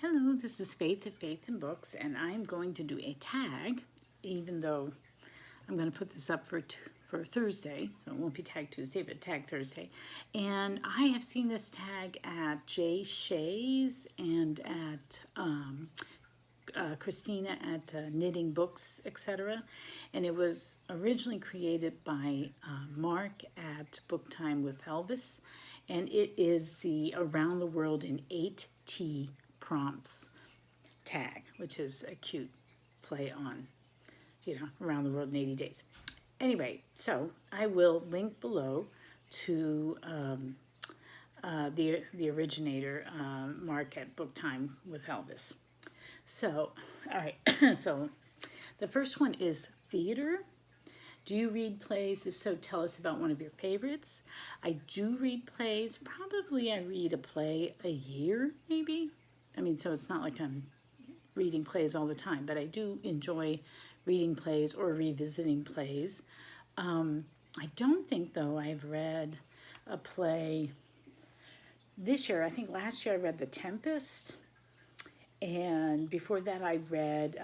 Hello, this is Faith at Faith&books, and I'm going to do a tag, even though I'm going to put this up for Thursday, so it won't be Tag Tuesday, but Tag Thursday. And I have seen this tag at Jay Shay's and at Christina at Knitting Books, etc. And it was originally created by Mark at Book Time with Elvis, and it is the Around the World in 8T prompts tag, which is a cute play on, around the world in 80 days. Anyway, so I will link below to the originator, Mark at Book Time with Elvis. So, all right, so the first one is theater. Do you read plays? If so, tell us about one of your favorites. I do read plays. Probably I read a play a year, maybe. I mean, so it's not like I'm reading plays all the time, but I do enjoy reading plays or revisiting plays. I don't think, though, I've read a play this year. I think last year I read The Tempest, and before that I read,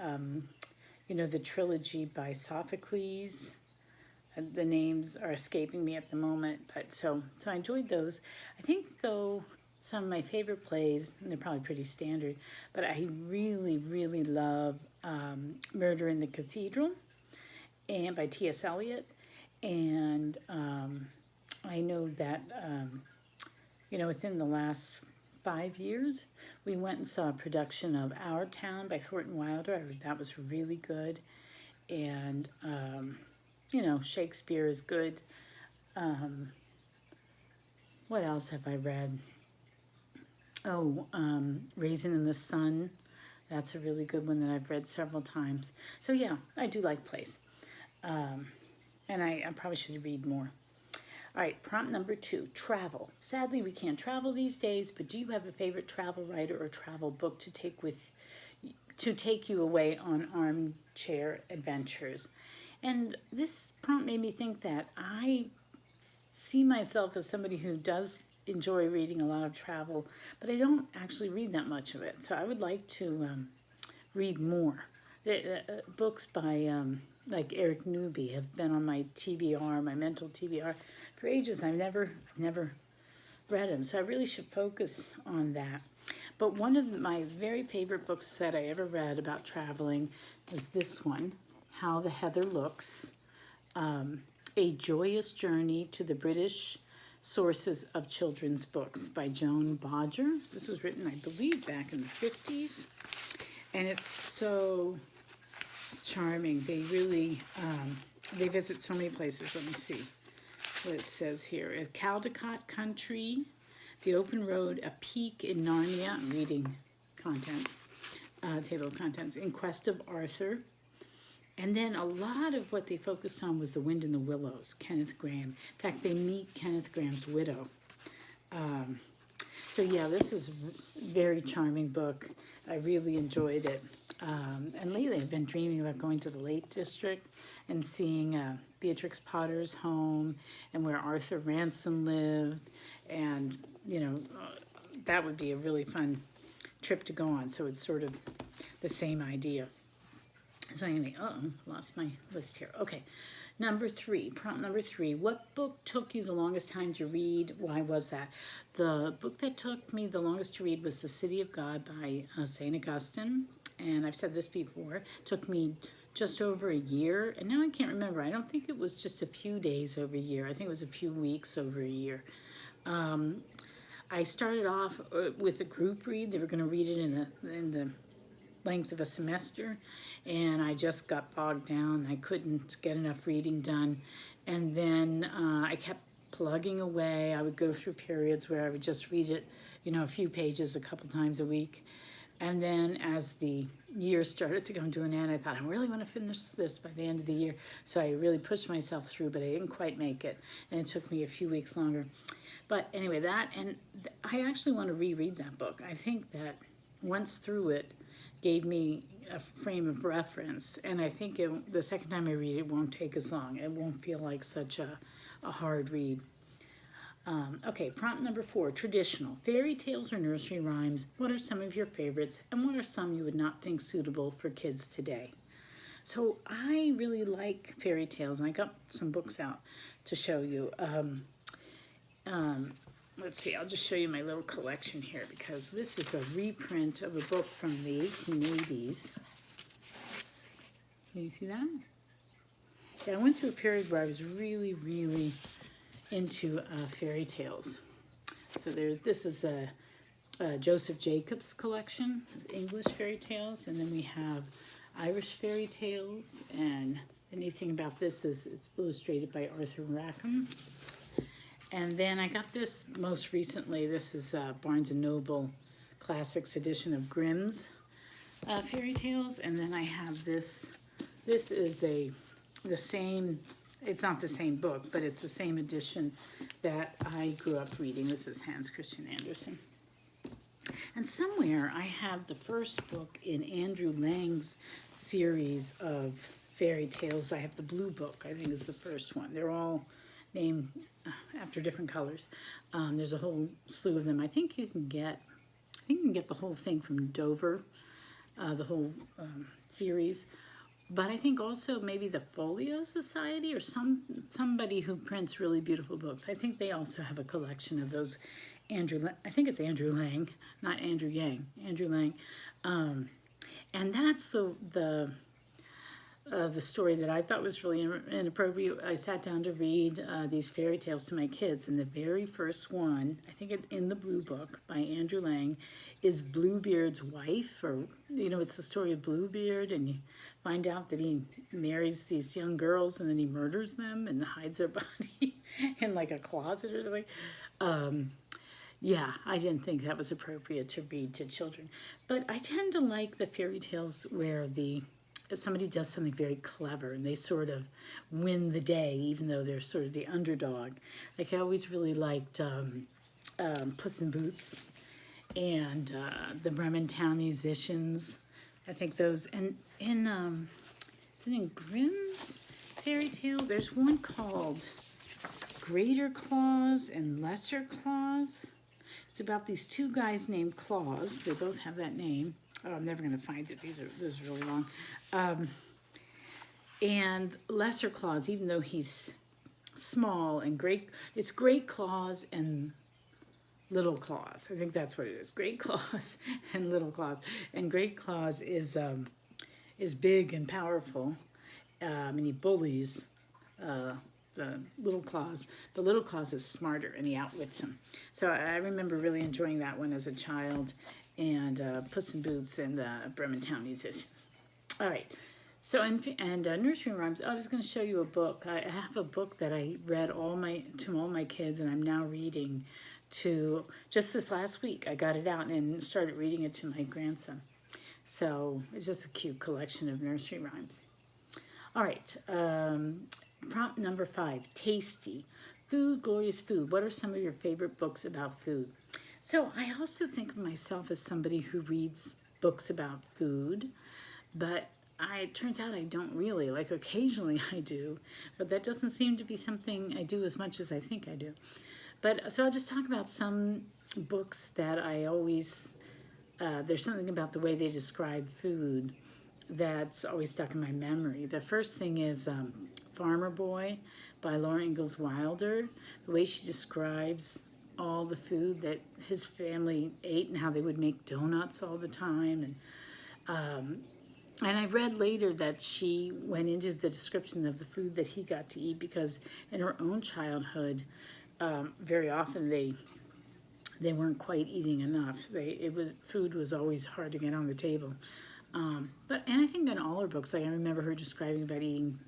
the trilogy by Sophocles. The names are escaping me at the moment, but so I enjoyed those. I think, though, some of my favorite plays, and they're probably pretty standard, but I really, really love Murder in the Cathedral and by T.S. Eliot. And I know that, within the last 5 years, we went and saw a production of Our Town by Thornton Wilder. I heard that was really good. And, Shakespeare is good. What else have I read? Raisin in the Sun. That's a really good one that I've read several times. So yeah, I do like plays. And I probably should read more. All right, prompt number 2, travel. Sadly, we can't travel these days, but do you have a favorite travel writer or travel book to take you away on armchair adventures? And this prompt made me think that I see myself as somebody who does enjoy reading a lot of travel, but I don't actually read that much of it. So I would like to read more. Books by like Eric Newby have been on my TBR, my mental TBR, for ages. I've never read them, so I really should focus on that. But one of my very favorite books that I ever read about traveling is this one, How the Heather Looks, A Joyous Journey to the British Sources of Children's Books by Joan Bodger. This was written, I believe, back in the 50s. And it's so charming. They really, they visit so many places. Let me see what it says here. Caldecott Country, the Open Road, A Peak in Narnia. I'm reading contents, table of contents. In Quest of Arthur. And then a lot of what they focused on was The Wind in the Willows, Kenneth Grahame. In fact, they meet Kenneth Grahame's widow. So yeah, this is a very charming book. I really enjoyed it. And lately I've been dreaming about going to the Lake District and seeing Beatrix Potter's home and where Arthur Ransom lived. And, that would be a really fun trip to go on. So it's sort of the same idea. So anyway, lost my list here. Okay, prompt number 3. What book took you the longest time to read? Why was that? The book that took me the longest to read was The City of God by St. Augustine. And I've said this before, it took me just over a year. And now I can't remember. I don't think it was just a few days over a year. I think it was a few weeks over a year. I started off with a group read. They were going to read it in the length of a semester, and I just got bogged down. I couldn't get enough reading done, and then I kept plugging away. I would go through periods where I would just read it, a few pages a couple times a week, and then as the year started to come to an end, I thought, I really want to finish this by the end of the year, so I really pushed myself through, but I didn't quite make it, and it took me a few weeks longer. But anyway, I actually want to reread that book. I think that once through it, gave me a frame of reference, and I think the second time I read it won't take as long. It won't feel like such a hard read. Okay, prompt number 4, traditional. Fairy tales or nursery rhymes, what are some of your favorites and what are some you would not think suitable for kids today? So I really like fairy tales, and I got some books out to show you. Let's see, I'll just show you my little collection here because this is a reprint of a book from the 1880s. Can you see that? Yeah, I went through a period where I was really, really into fairy tales. So this is a Joseph Jacobs collection of English fairy tales, and then we have Irish fairy tales, and the neat thing about this is it's illustrated by Arthur Rackham. And then I got this most recently. This is Barnes & Noble Classics edition of Grimm's fairy tales, and then I have this. This is the same. It's not the same book, but it's the same edition that I grew up reading. This is Hans Christian Andersen. And somewhere I have the first book in Andrew Lang's series of fairy tales. I have the blue book, I think is the first one. They're all named after different colors. There's a whole slew of them. I think you can get the whole thing from Dover, the whole series. But I think also maybe the Folio Society or somebody who prints really beautiful books. I think they also have a collection of those. I think it's Andrew Lang, not Andrew Yang. Andrew Lang, and that's the story that I thought was really inappropriate. I sat down to read these fairy tales to my kids, and the very first one, I think in the blue book by Andrew Lang, is Bluebeard's wife, or it's the story of Bluebeard, and you find out that he marries these young girls and then he murders them and hides their body in like a closet or something. Yeah, I didn't think that was appropriate to read to children, but I tend to like the fairy tales where somebody does something very clever and they sort of win the day, even though they're sort of the underdog. Like I always really liked Puss in Boots and the Bremen Town Musicians. I think those, and is it in Grimm's fairy tale? There's one called Greater Claus and Lesser Claus. It's about these two guys named Claus. They both have that name. Oh, I'm never going to find it. This is really long. And Lesser Claus, even though he's small and great, it's Great Claus and Little Claus. I think that's what it is. Great Claus and Little Claus. And Great Claus is big and powerful, and he bullies the Little Claus. The Little Claus is smarter and he outwits him. So I remember really enjoying that one as a child, and Puss in Boots and Bremen Town Musicians. All right. So Nursery Rhymes, I was going to show you a book. I have a book that I read to all my kids, and I'm now reading to, just this last week, I got it out and started reading it to my grandson. So it's just a cute collection of nursery rhymes. All right, prompt number 5, tasty. Food, glorious food. What are some of your favorite books about food? So I also think of myself as somebody who reads books about food, but it turns out I don't really. Like occasionally I do, but that doesn't seem to be something I do as much as I think I do. But so I'll just talk about some books that I always, there's something about the way they describe food that's always stuck in my memory. The first thing is Farmer Boy by Laura Ingalls Wilder. The way she describes all the food that his family ate and how they would make donuts all the time. And I read later that she went into the description of the food that he got to eat because in her own childhood, very often they weren't quite eating enough. Food was always hard to get on the table. And I think in all her books, like I remember her describing about eating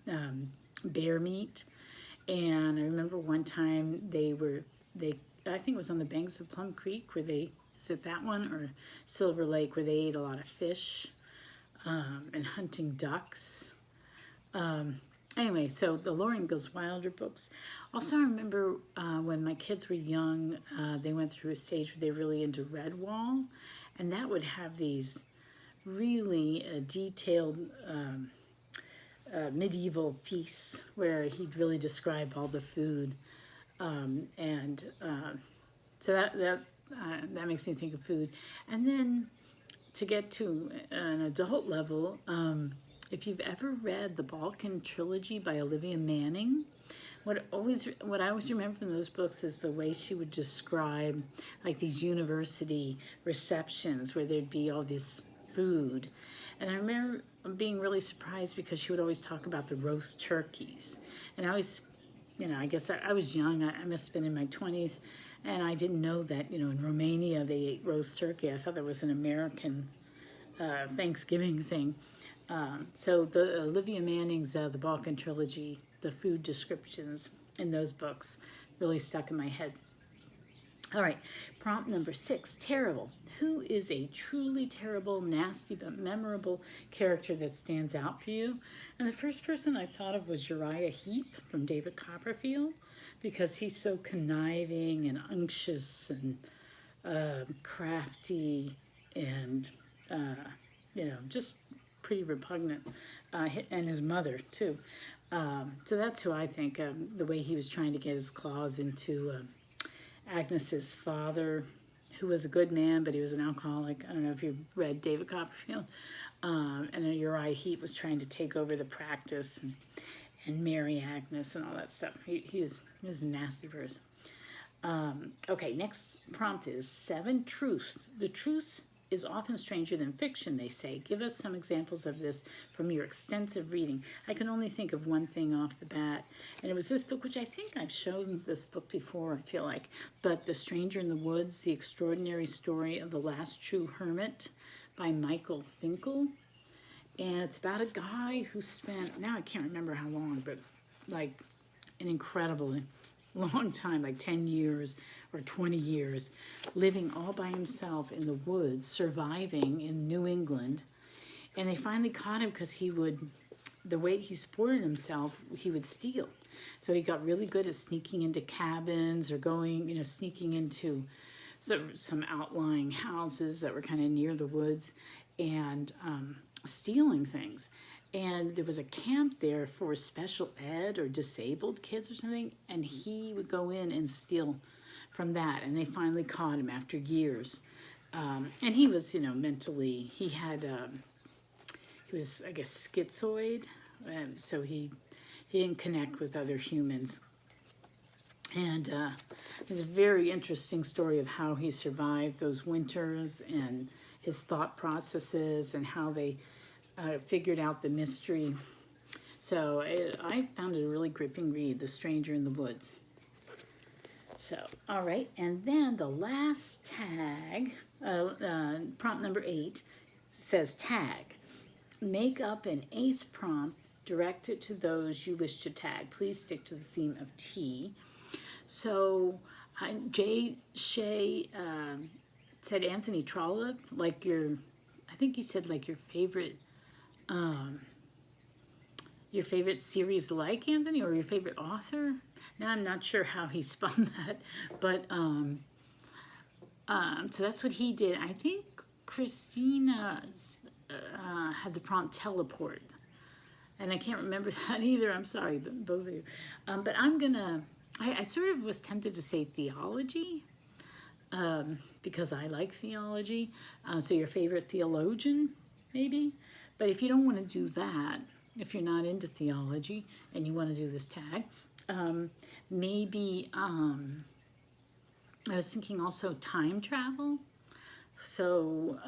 bear meat. And I remember one time I think it was on the banks of Plum Creek is it that one, or Silver Lake, where they ate a lot of fish and hunting ducks. Anyway, so the Laura Ingalls Wilder books. Also, I remember when my kids were young, they went through a stage where they were really into Redwall, and that would have these really detailed medieval feasts where he'd really describe all the food So that makes me think of food. And then to get to an adult level, if you've ever read the Balkan Trilogy by Olivia Manning, what I always remember from those books is the way she would describe like these university receptions where there'd be all this food. And I remember being really surprised because she would always talk about the roast turkeys. And I always, I guess I was young. I must have been in my 20s. And I didn't know that, in Romania they ate roast turkey. I thought that was an American Thanksgiving thing. So the Olivia Manning's The Balkan Trilogy, the food descriptions in those books really stuck in my head. All right, prompt number 6, terrible. Who is a truly terrible, nasty, but memorable character that stands out for you? And the first person I thought of was Uriah Heep from David Copperfield, because he's so conniving and unctuous and crafty and, just pretty repugnant. And his mother, too. So that's who I think, the way he was trying to get his claws into Agnes's father, who was a good man, but he was an alcoholic. I don't know if you've read David Copperfield. And then Uriah Heep was trying to take over the practice and marry Agnes and all that stuff. He was a nasty person. Okay, next prompt is 7, truth. The truth is often stranger than fiction, they say. Give us some examples of this from your extensive reading. I can only think of one thing off the bat, and it was this book, which I think I've shown this book before, I feel like, but The Stranger in the Woods, The Extraordinary Story of the Last True Hermit by Michael Finkel. And it's about a guy who spent, now I can't remember how long, but like an incredibly long time, like 10 years or 20 years, living all by himself in the woods, surviving in New England. And they finally caught him because the way he supported himself, he would steal. So he got really good at sneaking into cabins or going, sneaking into some outlying houses that were kind of near the woods and stealing things. And there was a camp there for special ed or disabled kids or something, and he would go in and steal from that. And they finally caught him after years. And he was, mentally, he was, I guess, schizoid, so he didn't connect with other humans. And it's a very interesting story of how he survived those winters and his thought processes and how they figured out the mystery. So I found it a really gripping read, The Stranger in the Woods. So, all right, and then the last tag, prompt number 8, says tag. Make up an 8th prompt, direct it to those you wish to tag. Please stick to the theme of tea. So Jay Shea said Anthony Trollope, I think he said like your favorite series, like Anthony, or your favorite author. Now I'm not sure how he spun that, but so that's what he did. I think Christina had the prompt teleport, and I can't remember that either. I'm sorry, but both of you. But I sort of was tempted to say theology, because I like theology. So your favorite theologian, maybe. But if you don't want to do that, if you're not into theology and you want to do this tag, maybe I was thinking also time travel. So,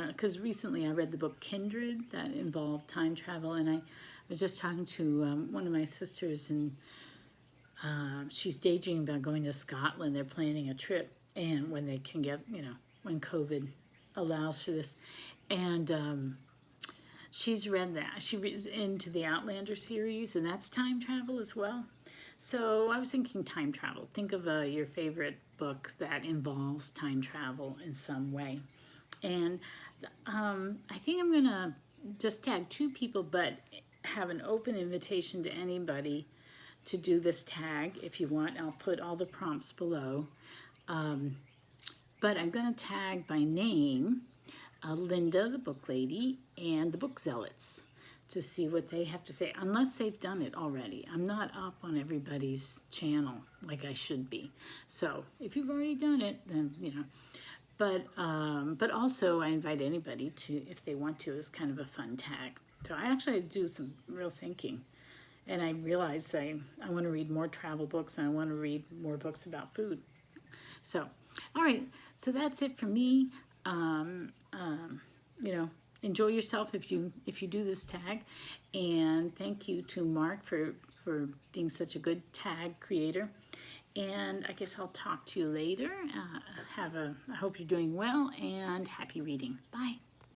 because recently I read the book Kindred that involved time travel, and I was just talking to one of my sisters, and she's daydreaming about going to Scotland. They're planning a trip, and when they can get, when COVID allows for this. And she's read that. She was into the Outlander series, and that's time travel as well. So I was thinking time travel. Think of your favorite book that involves time travel in some way. And I think I'm going to just tag 2 people, but have an open invitation to anybody to do this tag if you want. I'll put all the prompts below. But I'm going to tag by name Linda, the book lady, and the book zealots. to see what they have to say, unless they've done it already. I'm not up on everybody's channel like I should be. So if you've already done it, then, you know. But also I invite anybody to, if they want to, as kind of a fun tag. So I actually do some real thinking. And I realized I want to read more travel books, and I want to read more books about food. So, all right. So that's it for me. You know, enjoy yourself if you do this tag. And thank you to Mark for being such a good tag creator. And I guess I'll talk to you later. I hope you're doing well, and happy reading. Bye.